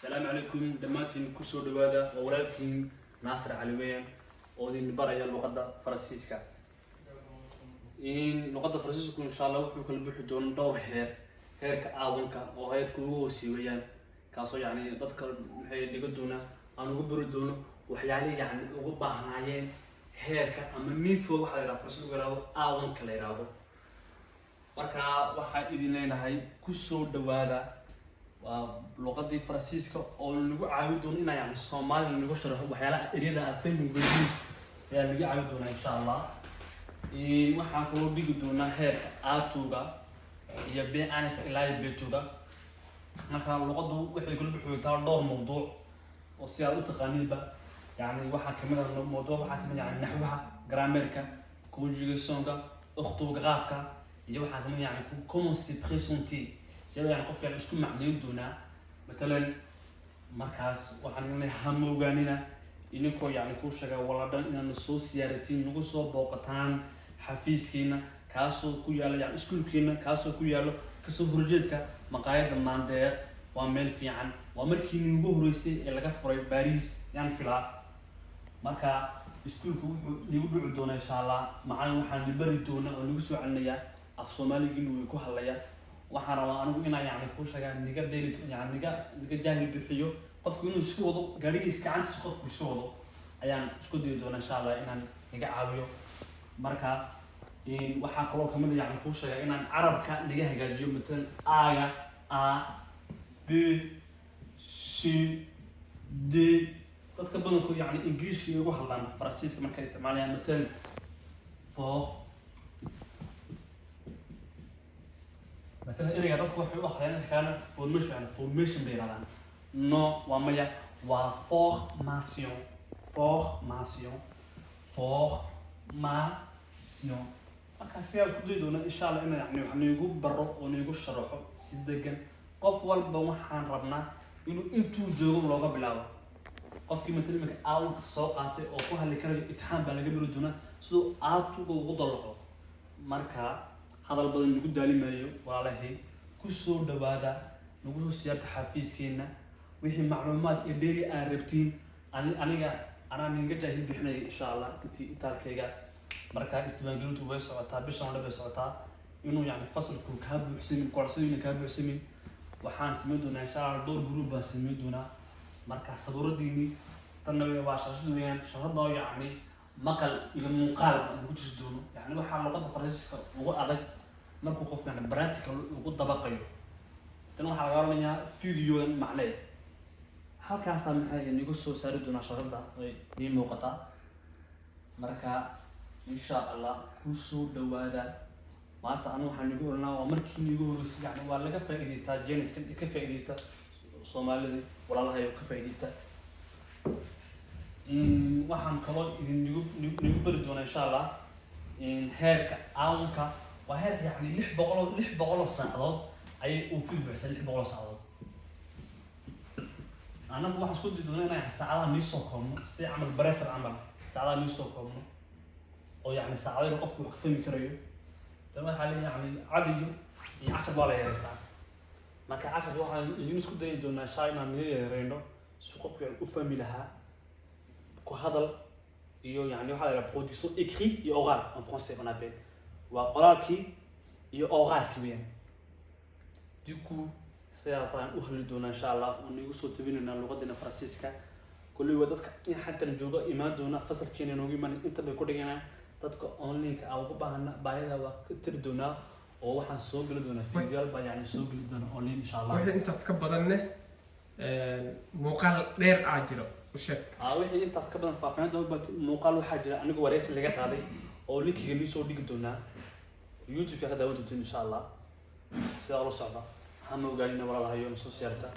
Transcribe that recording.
السلام عليكم دماتين كسو دوادا ولكن ناصر علوية ودين برا اللغة فرنسيسكا إن لغة فرنسيسكا إن شاء الله وحكي البحثون دور هير كأعوانك أو هير كلوسي ويان كاسو يعني تذكر هي دقدونا أنا قبردونا وحيالي يعني وقبهنايين هير كأما ميفو واحد يرى فرنسيسكا يراو أعوانك لا يراو marka waxa idin leenahay ku soo dhawaada waa luqadii Faransiiska oo lagu caawin doono in ay Soomaali lagu sharaxo waxyaalaha ereyada aad fahmi weydii ayaa lagu caawin doonaa insha Allah waxaan ku dhigi doonaa heerka A2ga iyo B1 ilaa B2ga marka luqadu waxay kala bixiytaa dhowr mowduuc oo si aad u taqaaniinba yani waxa kamid ah mowduuc waxa kamid ah naxwaha grammarka conjugationka orthographe iyo waxa kamid yani comment se présenter sida yani qofka isku macneyn doona مثلا markaas waxaan leeyahay hamooganina inako yani ku shaga waladan inaan soo siyaaratiin nagu soo booqataan xafiiskiina kaasoo ku yaala yani iskuulkiina kaasoo ku yaalo kasoo horjeedka maqaayada Mandeer waa meel fiican waa markii nagu horeysay ee laga furay Paris yan filaa marka iskuulku wuxuu nagu dhici doonaa insha Allah macaan waxaan bari doonaa oo nagu soo celinayaa af Soomaaliga inuu ku hadlaya waxaan rabaa anigu inaan yani ku shagaa niga dheelito yani niga jaahil bixiyo qofku inuu isku wado gaarigiisa gacantiisa qofku isku wado ayaan isku dayi doonaa insha Allah inaan niga caawiyo marka waxa kaloo kamid ah yani ku shagaa inaan carabka niga hagaajiyo midna A-ga A B C D dadka badanku yani Ingiriiska iyo wax hadlaan Faransiiska markay isticmaalayaan midna for مثلا إذا قدرت تروح واحد يعني كان formation بيننا no ومايا formation أكاسيا كده دونا إن شاء الله إن يعني حنيجو برا ونيجو شرحه سيدجن قف والبوحان ربنا إنه أنتو جرو لغة بلاو قف كي مثل ما أول ساقات أو كه اللي كانوا يتحمل بلغة بردونا سو أتو وضلعه مركا هذا البدن نقول دالي مايو والله كل صور دبادة نقول سيارة حافيزكينا وهي معلومات إداري عربتين أنا نيجي جاهل بحنا إن شاء الله كنتي تاركيجا مركز استبانجلو توبي سعطا بيشان ولا بسعطا إنه يعني فصل كاب حسين كورسين كاب حسين وحان سميدونا إن شاء الله دور جروب سميدونا مركز صبور ديني تنوي واشرش دوين شهر يعني مقال إلى مقال وجود دونه يعني واحد لقطة فرنسية وقعد markuu qof yani practical ugu dabaqayo tan waxa laga waranayaa video macnay halkaas aan maxay inagu soo saari doonaa sharada ay muuqata marka insha Allah ku soo dhawaada maanta anu waxaan nagu oranaa waa markii nagu horeysay yani waa laga faa'iideystaa Janiska ka faa'iideysta Soomaalida walaalaha ay ka faa'iideysta waxaan kaloo idin nagu bari doonaa insha Allah heerka aawunka وهذا يعني لح بقول ساعات أي وفي بحسن لح بقول ساعات أنا بروح أسكت دونا يعني ساعات نيسوكم ساعة عمل بريف العمل ساعات نيسوكم أو يعني ساعات يوقف وقف ميكرويو تمام حاليا يعني عادي يعني 10 ولا يستعمل ما كان 10 واحد يجي نسكت دونا شاينا مية رينو سوق في أفهم لها كهذا يعني واحد la production écrit et orale en français on appelle وقراركي يأوغارك بين ديكو سياسة أهل دونا إن شاء الله ونيجوسو تبيننا لغتنا فرنسيسكا كل ودتك حتى نجوجا إيمان دونا فصل كينا نوجي من أنت بيكودينا تدك أونلينك أو كبهنا بايدا وكتر دونا أو وحن سوق لدونا فيديو يعني سوق لدونا أونلين إن شاء الله. وحين أنت سكبدنا مقال غير عاجل وشك. وحين أنت سكبدنا فافنا دول مقال وحاجة أنا جو رئيس اللي جت هذه أو ليك اللي سوق لدونا يوتيوب كذا ودوتين إن شاء الله سيارة صعبة هم وقالين ولا هاي يوم سوسيالتا